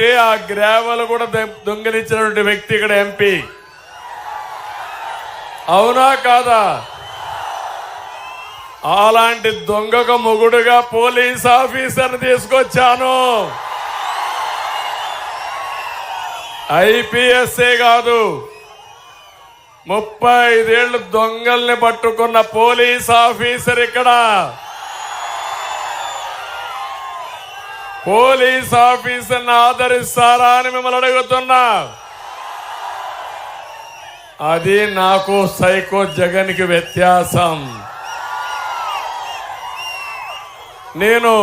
ఉంటే ఆ గ్రావెల్ కూడా దొంగిలించినటువంటి వ్యక్తి ఇక్కడ ఎంపీ. అవునా కాదా? అలాంటి దొంగకు మొగుడుగా పోలీస్ ఆఫీసర్ని తీసుకొచ్చాను. ఐపీఎస్ఏ కాదు, 35 ఏళ్లు దొంగల్ని పట్టుకున్న పోలీస్ ఆఫీసర్ ఇక్కడ. పోలీస్ ఆఫీసర్ని ఆదరిస్తారా అని మిమ్మల్ని అడుగుతున్నా. అది నాకు సైకో జగన్కి వ్యత్యాసం. నేను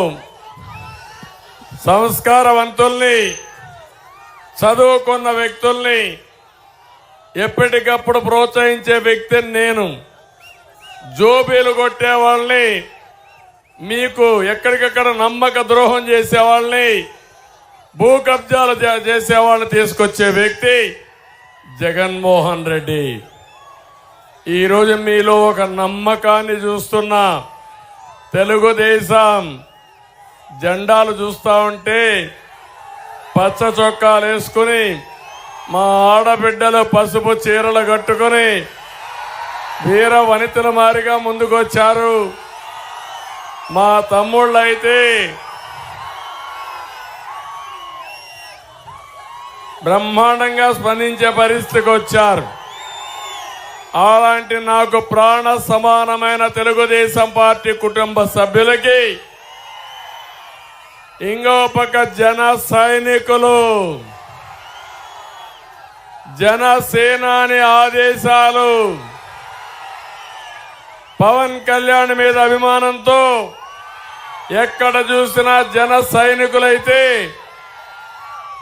సంస్కారవంతుల్ని, చదువుకున్న వ్యక్తుల్ని ఎప్పటికప్పుడు ప్రోత్సహించే వ్యక్తిని నేను. జోబీలు కొట్టే వాళ్ళని, మీకు ఎక్కడికక్కడ నమ్మక ద్రోహం చేసేవాళ్ళని, భూ కబ్జాలు చేసేవాళ్ళని తీసుకొచ్చే వ్యక్తి జగన్మోహన్ రెడ్డి. ఈరోజు మీలో ఒక నమ్మకాన్ని చూస్తున్నా. తెలుగుదేశం జెండాలు చూస్తా ఉంటే పచ్చ చొక్కాలు వేసుకుని, మా ఆడబిడ్డలు పసుపు చీరలు కట్టుకుని వీర వనితల మారిగా ముందుకొచ్చారు. మా తమ్ముళ్ళు అయితే బ్రహ్మాండంగా స్పందించే పరిస్థితికి వచ్చారు. అలాంటి నాకు ప్రాణ సమానమైన తెలుగుదేశం పార్టీ కుటుంబ సభ్యులకి ఇంకో పక్క జన సైనికులు, జనసేనాని ఆదేశాలు, పవన్ కళ్యాణ్ మీద అభిమానంతో ఎక్కడ చూసినా జన సైనికులైతే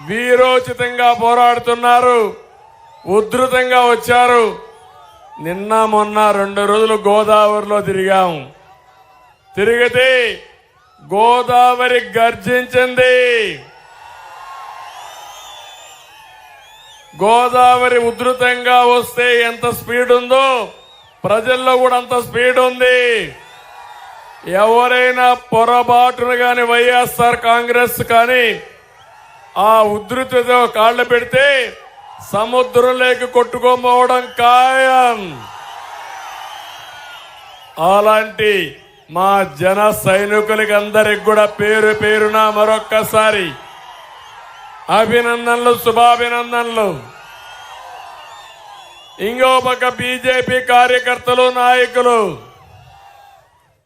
వీరోచితంగా పోరాడుతున్నారు, ఉధృతంగా వచ్చారు. నిన్న మొన్న 2 రోజులు గోదావరిలో తిరిగాం. తిరిగితే గోదావరి గర్జించింది. గోదావరి ఉధృతంగా వస్తే ఎంత స్పీడ్ ఉందో ప్రజల్లో కూడా అంత స్పీడ్ ఉంది. ఎవరైనా పొరపాటును కానీ వైఎస్ఆర్ కాంగ్రెస్ కానీ ఆ ఉధృతితో కాళ్లు పెడితే సముద్రంలోకి కొట్టుకోపోవడం ఖాయం. అలాంటి మా జన సైనికులకి అందరికి కూడా పేరు పేరున మరొక్కసారి అభినందనలు, శుభాభినందనలు. ఇంకో పక్క బీజేపీ కార్యకర్తలు, నాయకులు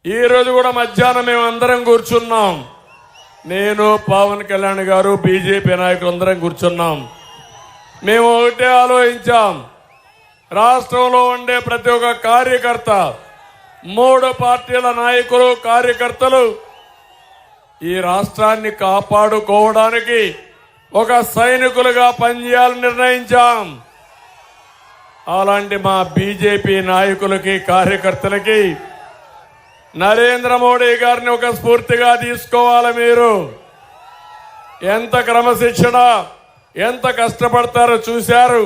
ఈరోజు కూడా మధ్యాహ్నం మేము అందరం కూర్చున్నాం. నేను, పవన్ కళ్యాణ్ గారు, బీజేపీ నాయకులు అందరం కూర్చున్నాం. మేము ఒకటే ఆలోచించాం. రాష్ట్రంలో ఉండే ప్రతి ఒక్క కార్యకర్త, 3 పార్టీల నాయకులు, కార్యకర్తలు ఈ రాష్ట్రాన్ని కాపాడుకోవడానికి ఒక సైనికులుగా పనిచేయాలని నిర్ణయించాం. అలాంటి మా బీజేపీ నాయకులకి, కార్యకర్తలకి నరేంద్ర మోడీ గారిని ఒక స్ఫూర్తిగా తీసుకోవాలి. మీరు ఎంత క్రమశిక్షణ, ఎంత కష్టపడతారో చూశారు.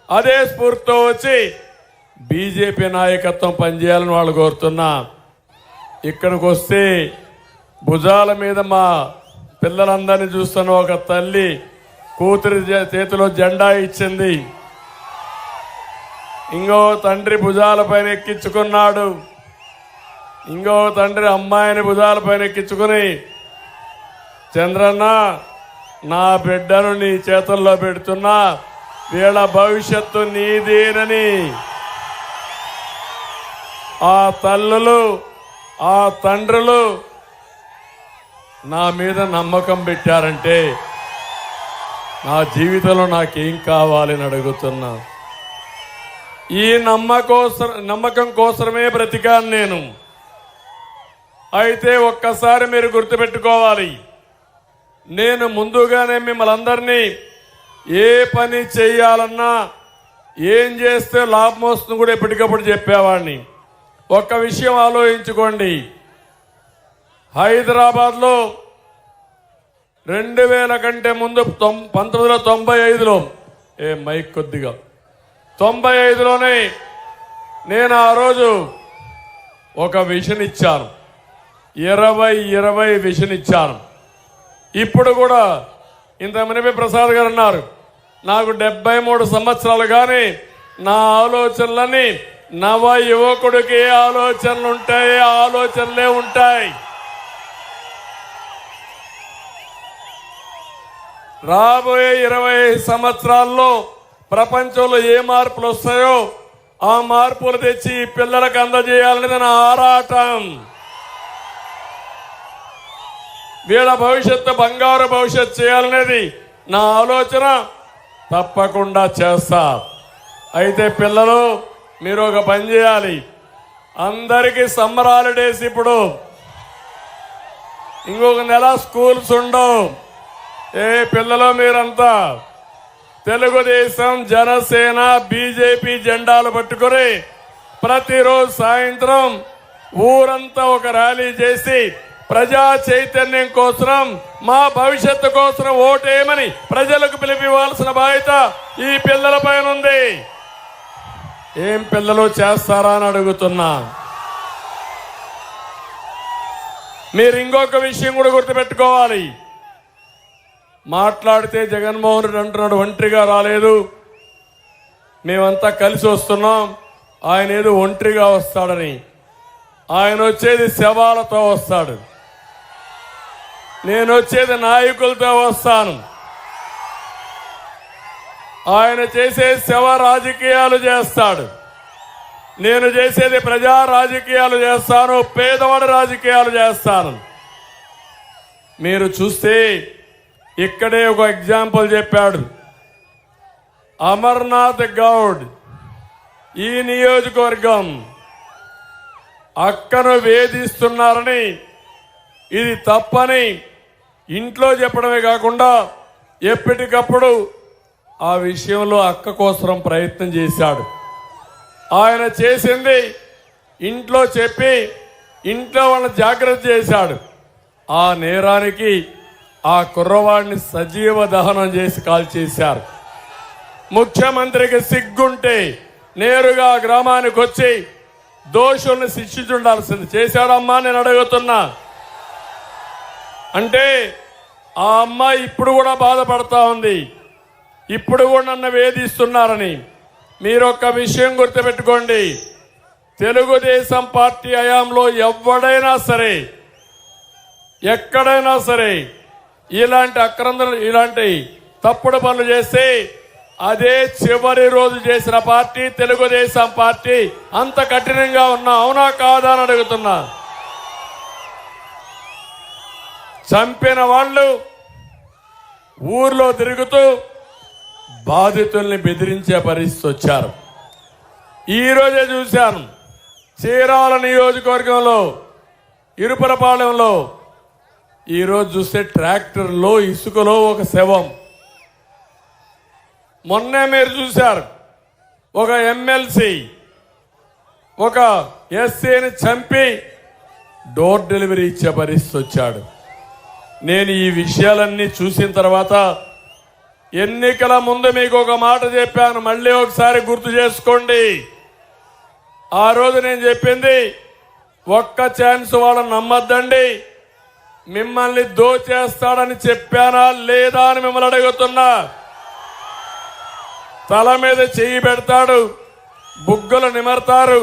అదే స్ఫూర్తితో వచ్చి బీజేపీ నాయకత్వం పనిచేయాలని వాళ్ళు కోరుతున్నా. ఇక్కడికి వస్తే భుజాల మీద మా పిల్లలందరినీ చూస్తున్న ఒక తల్లి కూతురి చేతిలో జెండా ఇచ్చింది. ఇంకో తండ్రి భుజాలపైన ఎక్కించుకున్నాడు. ఇంకో తండ్రి అమ్మాయిని భుజాలపైన ఎక్కించుకుని, చంద్రన్న నా బిడ్డను నీ చేతుల్లో పెడుతున్నా, వీళ్ళ భవిష్యత్తు నీదేనని ఆ తల్లులు, ఆ తండ్రులు నా మీద నమ్మకం పెట్టారంటే నా జీవితంలో నాకేం కావాలని అడుగుతున్నా. ఈ నమ్మకం కోసమే బ్రతికాను నేను. అయితే ఒక్కసారి మీరు గుర్తుపెట్టుకోవాలి, నేను ముందుగానే మిమ్మల్ని అందరినీ ఏ పని చేయాలన్నా, ఏం చేస్తే లాభం వస్తుంది కూడా ఎప్పటికప్పుడు చెప్పేవాడిని. ఒక్క విషయం ఆలోచించుకోండి. హైదరాబాద్లో 2000 కంటే ముందు 1995లో మైక్ కొద్దిగా 95లోనే నేను ఆ రోజు ఒక విషన్ ఇచ్చాను. 20-20 విషన్ ఇచ్చాను. ఇప్పుడు కూడా ఇంత మునిపి ప్రసాద్ గారు అన్నారు, నాకు 73 సంవత్సరాలు, కానీ నా ఆలోచనలని నవ యువకుడికి ఏ ఆలోచనలు ఉంటాయి, ఆ ఆలోచనలే ఉంటాయి. రాబోయే 25 సంవత్సరాల్లో ప్రపంచంలో ఏ మార్పులు వస్తాయో ఆ మార్పులు తెచ్చి పిల్లలకు అందజేయాలనేది నా ఆరాటం. వీళ్ళ భవిష్యత్తు బంగారు భవిష్యత్తు చేయాలనేది నా ఆలోచన. తప్పకుండా చేస్తా. అయితే పిల్లలు, మీరు ఒక పని చేయాలి. అందరికీ సమ్మర్ హాలిడేస్. ఇప్పుడు ఇంకొక నెల స్కూల్స్ ఉండవు. పిల్లలు మీరంతా తెలుగుదేశం, జనసేన, బీజేపీ జెండాలు పట్టుకొని ప్రతిరోజు సాయంత్రం ఊరంతా ఒక ర్యాలీ చేసి ప్రజా చైతన్యం కోసం, మా భవిష్యత్తు కోసం ఓటేయమని ప్రజలకు పిలిపివ్వాల్సిన బాధ్యత ఈ పిల్లల పైన ఉంది. ఏం పిల్లలు చేస్తారా అని అడుగుతున్నా. మీరు ఇంకొక విషయం కూడా గుర్తుపెట్టుకోవాలి. మాట్లాడితే జగన్మోహన్ రెడ్డి అంటున్నాడు ఒంటరిగా రాలేదు, మేమంతా కలిసి వస్తున్నాం, ఆయన ఏదో ఒంటరిగా వస్తాడని. ఆయన వచ్చేది శవాలతో వస్తాడు, నేను వచ్చేది నాయకులతో వస్తాను. ఆయన చేసే శవ రాజకీయాలు చేస్తాడు, నేను చేసేది ప్రజా రాజకీయాలు చేస్తాను, పేదవాడి రాజకీయాలు చేస్తాను. మీరు చూస్తే ఇక్కడే ఒక ఎగ్జాంపుల్ చెప్పాడు. అమర్నాథ్ గౌడ్ ఈ నియోజకవర్గం అక్కను వేధిస్తున్నారని, ఇది తప్పని ఇంట్లో చెప్పడమే కాకుండా ఎప్పటికప్పుడు ఆ విషయంలో అక్క కోసం ప్రయత్నం చేశాడు. ఆయన చేసింది ఇంట్లో చెప్పి ఇంట్లో వాళ్ళని జాగ్రత్త చేశాడు. ఆ నేరానికి ఆ కుర్రవాడిని సజీవ దహనం చేసి కాల్చేశారు. ముఖ్యమంత్రికి సిగ్గుంటే నేరుగా గ్రామానికి వచ్చి దోషుల్ని శిక్షించుండాల్సింది. చేశాడమ్మా నేను అడుగుతున్నా. అంటే ఆ అమ్మాయి ఇప్పుడు కూడా బాధపడతా ఉంది, ఇప్పుడు కూడా నన్ను వేధిస్తున్నారని. మీరొక్క విషయం గుర్తుపెట్టుకోండి, తెలుగుదేశం పార్టీ హయాంలో ఎవడైనా సరే, ఎక్కడైనా సరే ఇలాంటి అక్రందనలు, ఇలాంటి తప్పుడు పనులు చేస్తే అదే చివరి రోజు చేసిన పార్టీ తెలుగుదేశం పార్టీ. అంత కఠినంగా ఉన్నా, అవునా కాదా అని అడుగుతున్నా. చంపిన వాళ్ళు ఊర్లో తిరుగుతూ బాధితుల్ని బెదిరించే పరిస్థితి వచ్చారు. ఈరోజే చూశాను, చీరాల నియోజకవర్గంలో ఇరుపరపాలెంలో ఈరోజు చూస్తే ట్రాక్టర్లో ఇసుకలో ఒక శవం. మొన్నే మీరు చూశారు, ఒక ఎమ్మెల్సీ ఒక ఎస్సీని చంపి డోర్ డెలివరీ ఇచ్చే పరిస్థితి వచ్చాడు. నేను ఈ విషయాలన్నీ చూసిన తర్వాత ఎన్నికల ముందు మీకు ఒక మాట చెప్పాను, మళ్ళీ ఒకసారి గుర్తు చేసుకోండి. ఆ రోజు నేను చెప్పింది, ఒక్క ఛాన్స్ వాళ్ళని నమ్మద్దండి, మిమ్మల్ని దోచేస్తాడని చెప్పానా లేదా అని మిమ్మల్ని అడుగుతున్నా. తల మీద చెయ్యి పెడతాడు, బుగ్గలు నిమర్తారు,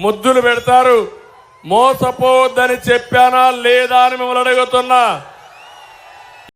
ముద్దులు పెడతారు. మోసపోవద్దని చెప్పానా లేదా అని మిమ్మల్ని అడుగుతున్నా.